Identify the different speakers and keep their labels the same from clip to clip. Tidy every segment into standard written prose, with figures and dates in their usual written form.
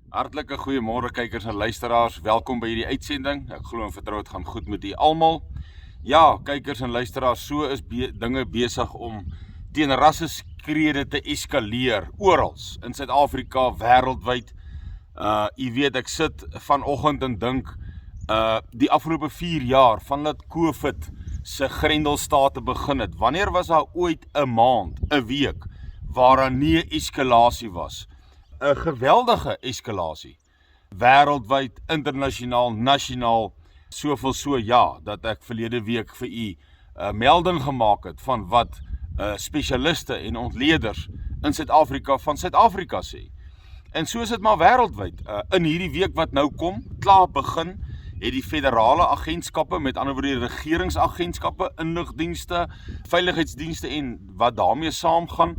Speaker 1: Hartlike goeiemôre kykers en luisteraars, welkom by hierdie uitsending. Ek glo en vertrou dit gaan goed met julle almal. Ja, kykers en luisteraars, so is dinge besig om teen rasseskrede te eskaleer oral in Suid-Afrika, wêreldwyd. Jy weet, ek sit vanoggend en dink die afgelope 4 jaar vandat COVID se grendelstate begin het. Wanneer was daar ooit 'n maand, 'n week waar daar nie 'n eskalasie was? 'n geweldige eskalasie, wêreldwyd, internasionaal, nasionaal, soveel so ja, dat ek verlede week vir u melding gemaak het van wat spesialiste en ontleeders in Suid-Afrika van Suid-Afrika sê. En so is dit maar wêreldwyd. In hierdie week wat nou kom, klaar begin, het die federale agentskappe, met ander woorde regeringsagentskappe, inligdienste, veiligheidsdienste en wat daarmee saamgaan,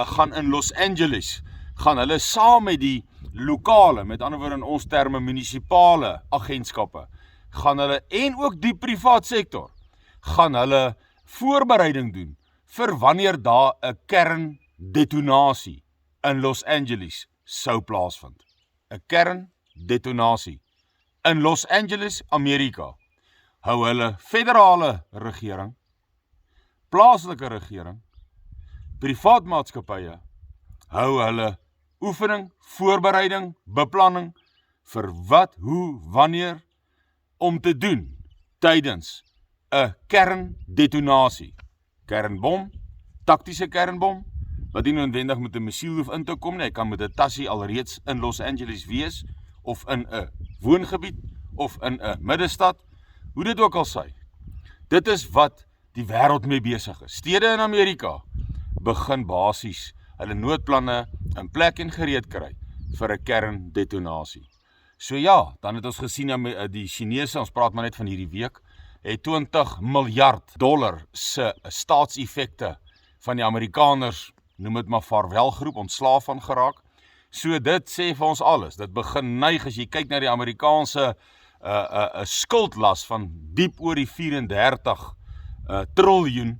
Speaker 1: gaan in Los Angeles, gaan hulle saam met die lokale, met ander woorde in ons terme munisipale agentskappe, gaan hulle en ook die privaat sektor, gaan hulle voorbereiding doen vir wanneer daar 'n kerndetonasie in Los Angeles sou plaasvind. 'n Kerndetonasie in Los Angeles, Amerika, hou hulle federale regering, plaaslike regering, privaat maatskappye, hou hulle oefening, voorbereiding, beplanning vir wat, hoe, wanneer om te doen tydens 'n kerndetonasie. Kernbom, taktiese kernbom, wat nie noodwendig met 'n missiel hoef in te kom nie, hy kan met 'n tassie alreeds in Los Angeles wees, of in 'n woongebied, of in 'n middestad, hoe dit ook al sy. Dit is wat die wêreld mee besig is. Stede in Amerika begin basies hulle noodplanne in plek en gereed kry vir 'n kerndetonasie. So ja, dan het ons gesien die Chinese, ons praat maar net van hierdie week, het $20 miljard se staatseffekte van die Amerikaners, noem dit maar vaarwelgroep, ontslaaf van geraak. So dit sê vir ons alles, dit begin neig, as jy kyk na die Amerikaanse skuldlas van diep oor die 34 triljoen,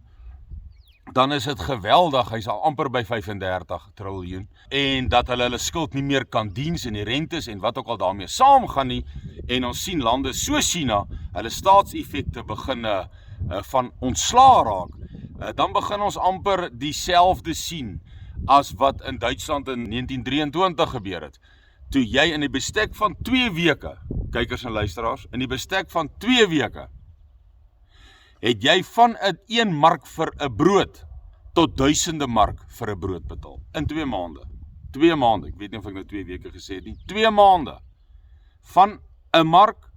Speaker 1: dan is dit geweldig, hy is al amper by 35 triljoen, en dat hulle skuld nie meer kan diens en die rentes en wat ook al daarmee saamgaan nie, en ons sien lande so China, hulle staatseffekte begin van ontslaa raak, dan begin ons amper dieselfde sien as wat in Duitsland in 1923 gebeur het, toe jy in die bestek van 2 weke, kykers en luisteraars, in die bestek van 2 weke, het jy van 1 mark vir 'n brood tot duisende mark vir 'n brood betaal. In 2 maande. 2 maande, ek weet nie of ek nou 2 weke gesê het nie. 2 maande. Van 'n mark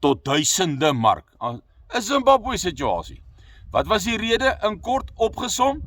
Speaker 1: tot duisende mark. 'n Zimbabwe situasie. Wat was die rede? In kort opgesom?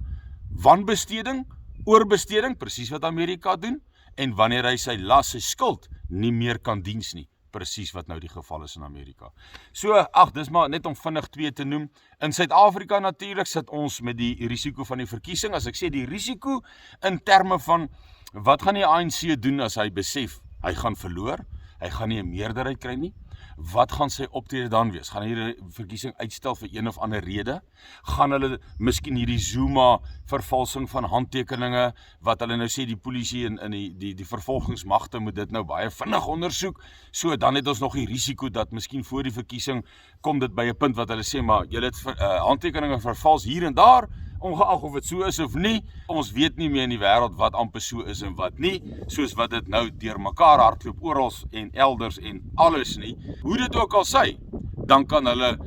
Speaker 1: Wanbesteding, oorbesteding, presies wat Amerika doen, en wanneer hy sy las, sy skuld, nie meer kan diens nie. Presies wat nou die geval is in Amerika. So, dis maar net om vinnig 2 te noem. In Suid-Afrika natuurlik sit ons met die risiko van die verkiesing. As ek sê die risiko in terme van wat gaan die ANC doen as hy besef hy gaan verloor, hy gaan nie 'n meerderheid kry nie. Wat gaan sy optrede dan wees? Gaan hy die verkiesing uitstel vir een of ander rede? Gaan hulle miskien hierdie Zuma vervalsing van handtekeninge, wat hulle nou sê die polisie en die vervolgingsmagte moet dit nou baie vinnig ondersoek, so dan het ons nog die risiko dat miskien voor die verkiesing kom dit by 'n punt wat hulle sê, maar julle het handtekeninge vervals hier en daar, ongeag of dit so is of nie, ons weet nie meer in die wêreld wat amper so is en wat nie, soos wat dit nou deur mekaar hardloop oral en elders en alles nie. Hoe dit ook al sy, dan kan hulle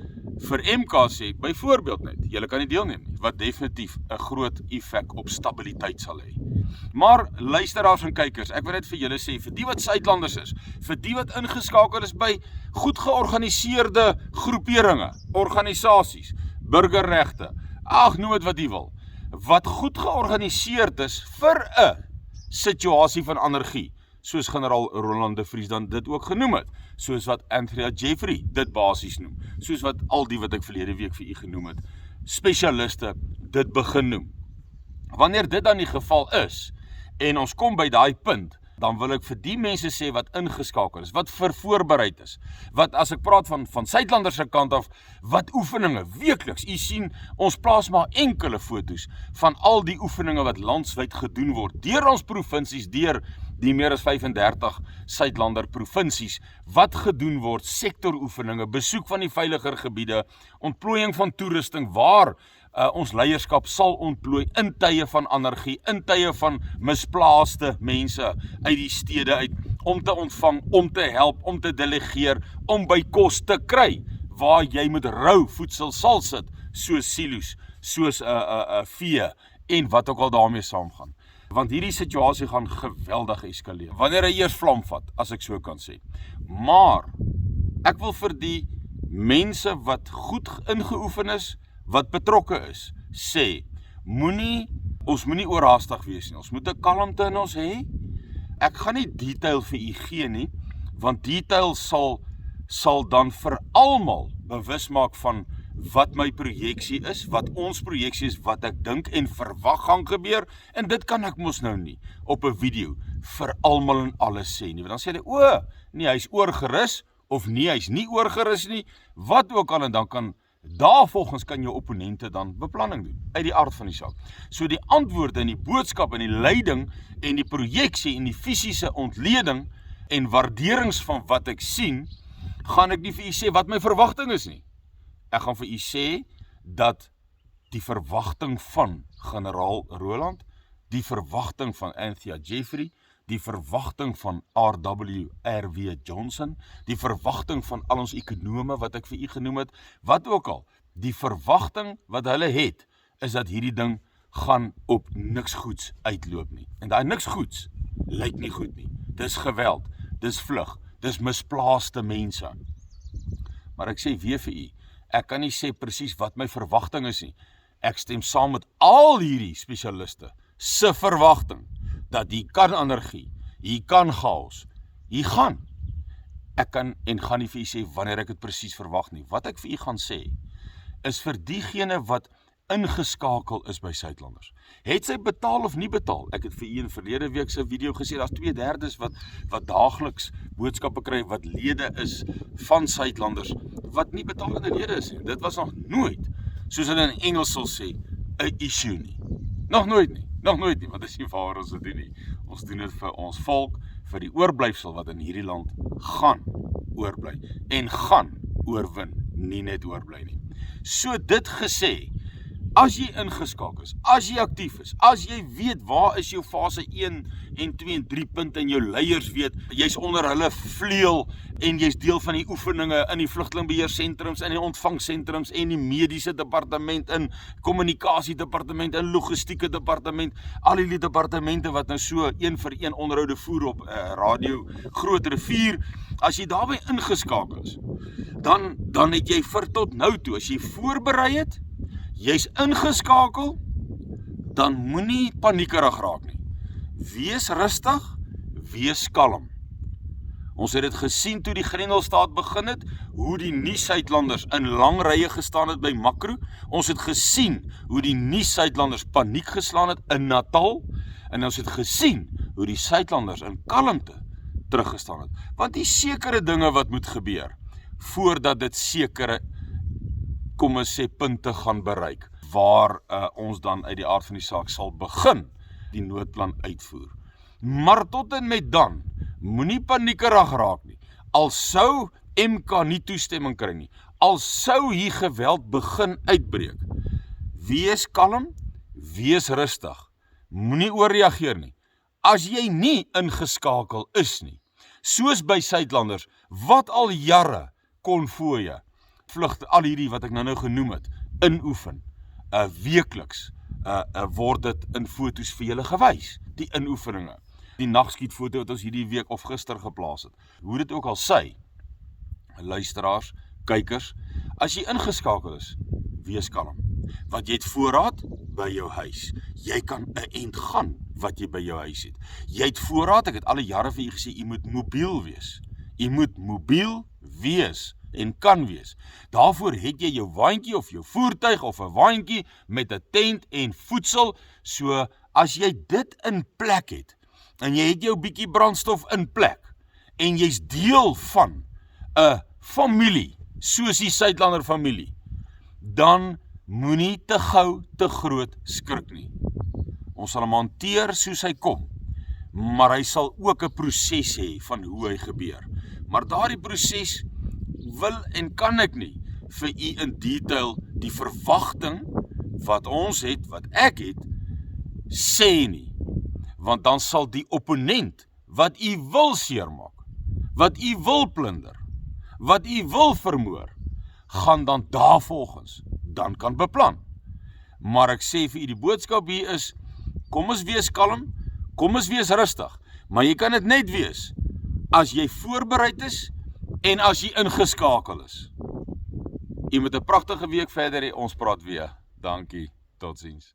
Speaker 1: vir MK sê, byvoorbeeld net, julle kan nie deelneem nie, wat definitief 'n groot effek op stabiliteit sal hê. Maar luisteraars en kykers, ek wil net vir julle sê, vir die wat Suidlanders is, vir die wat ingeskakel is by goed georganiseerde groeperinge, organisasies, burgerregte, noem dit wat jy wil, wat goed georganiseerd is vir 'n situasie van anargie, soos generaal Roland de Vries dan dit ook genoem het, soos wat Andrea Jeffrey dit basies noem, soos wat al die wat ek verlede week vir u genoem het, spesialiste dit begin noem. Wanneer dit dan die geval is, en ons kom by daai punt, dan wil ek vir die mense sê wat ingeskakel is, wat voorbereid is, wat as ek praat van Suidlanders se kant af, wat oefeninge, weekliks, u sien, ons plaas maar enkele foto's van al die oefeninge wat landwyd gedoen word, deur ons provinsies, deur die meer as 35 Suidlander provinsies, wat gedoen word, sektoroefeninge, besoek van die veiliger gebiede, ontplooiing van toerusting, waar ons leierskap sal ontplooi in tye van anargie, in tye van misplaaste mense uit die stede uit, om te ontvang, om te help, om te delegeer, om by kos te kry, waar jy met rou voedsel sal sit, soos silo's, soos vee, en wat ook al daarmee saamgaan. Want hierdie situasie gaan geweldig eskaleer, wanneer hy eers vlam vat, as ek so kan sê. Maar, ek wil vir die mense wat goed ingeoefen is, wat betrokke is, sê, ons moenie oorhaastig wees nie, ons moet 'n kalmte in ons hê. Ek gaan nie detail vir u gee nie, want detail sal dan vir almal bewus maak van wat my projeksie is, wat ons projeksie is, wat ek dink en verwag gaan gebeur, en dit kan ek mos nou nie op 'n video vir almal en alles sê nie, want dan sê hulle, nee, hy's oorgerus, of nee, hy's nie oorgerus nie, wat ook al, en dan kan daarvolgens kan jou opponente dan beplanning doen, uit die aard van die saak. So die antwoorde en die boodskap en die leiding en die projeksie en die fisiese ontleding en waarderings van wat ek sien, gaan ek nie vir u sê wat my verwagting is nie. Ek gaan vir u sê dat die verwagting van generaal Roland, die verwagting van Anthea Jeffrey, die verwagting van R.W. Johnson, die verwagting van al ons ekonome wat ek vir u genoem het, wat ook al, die verwagting wat hulle het, is dat hierdie ding gaan op niks goeds uitloop nie. En daai niks goeds lyk nie goed nie. Dis geweld, dis vlug, dis misplaaste mense. Maar ek sê weer vir u, ek kan nie sê presies wat my verwagting is nie. Ek stem saam met al hierdie spesialiste se verwagting, dat hier kan anargie, hier kan chaos, hier gaan. Ek kan en gaan nie vir u sê wanneer ek dit presies verwag nie. Wat ek vir u gaan sê, is vir diegene wat ingeskakel is by Suidlanders. Het sy betaal of nie betaal? Ek het vir u in verlede week se video gesê, daar's 2/3 wat daagliks boodskappe kry, wat lede is van Suidlanders, wat nie betalende lede is nie. Dit was nog nooit, soos hulle in Engels sal sê, 'n issue nie. Nog nooit nie, want dit is nie waar ons dit doen nie. Ons doen dit vir ons volk, vir die oorblyfsel wat in hierdie land gaan oorbly, en gaan oorwin, nie net oorbly nie. So dit gesê, as jy ingeskakel is, as jy aktief is, as jy weet waar is jou fase 1 en 2 en 3 punte en jou leiers weet, jy's onder hulle vleuel en jy's deel van die oefeninge in die vlugtelingbeheersentrums, in die ontvangsentrums en die mediese departement, in kommunikasiedepartement, in logistieke departement, al die departemente wat nou so een vir een onderhoude voer op radio Groot Rivier, as jy daarby ingeskakel is, dan het jy vir tot nou toe, as jy voorberei het, jy's ingeskakel, dan moenie paniekerig raak nie. Wees rustig, wees kalm. Ons het dit gesien toe die Grendelstaat begin het, hoe die nie-Suidlanders in lang rye gestaan het by Makro. Ons het gesien hoe die nie-Suidlanders paniek geslaan het in Natal, en ons het gesien hoe die Suidlanders in kalmte teruggestaan het. Want die sekere dinge wat moet gebeur, voordat dit sekere kom ons sê punte gaan bereik, waar ons dan uit die aard van die saak sal begin die noodplan uitvoer. Maar tot en met dan, moenie paniekerig raak nie. Al sou MK nie toestemming kry nie, al sou hier geweld begin uitbreek, wees kalm, wees rustig, moenie oorreageer nie. As jy nie ingeskakel is nie, soos by Suidlanders, wat al jare konvooie, vlugte, al hierdie wat ek nou genoem het, inoefen, weekliks, word dit in foto's vir julle gewys, die inoefeninge, die nagskietfoto wat ons hierdie week of gister geplaas het, hoe dit ook al sê, luisteraars, kykers, as jy ingeskakel is, wees kalm, want jy het voorraad by jou huis, jy kan 'n end gaan wat jy by jou huis het, jy het voorraad, ek het alle jare vir jy gesê, jy moet mobiel wees, jy moet mobiel wees, en kan wees. Daarvoor het jy jou waantjie of jou voertuig of 'n waantjie met 'n tent en voedsel, so as jy dit in plek het, en jy het jou bietjie brandstof in plek, en jy's deel van 'n familie, soos die Suidlander familie, dan moenie te gou te groot skrik nie. Ons sal hom hanteer soos hy kom, maar hy sal ook 'n proses hê van hoe hy gebeur. Maar daardie proses wil en kan ek nie vir u in detail die verwagting wat ons het, wat ek het, sê nie. Want dan sal die opponent wat u wil seermaak, wat u wil plunder, wat u wil vermoor, gaan dan daarvolgens dan kan beplan. Maar ek sê vir u, die boodskap hier is, kom ons wees kalm, kom ons wees rustig, maar jy kan dit net wees as jy voorbereid is en as jy ingeskakel is. U moet 'n pragtige week verder hê, ons praat weer. Dankie, totsiens.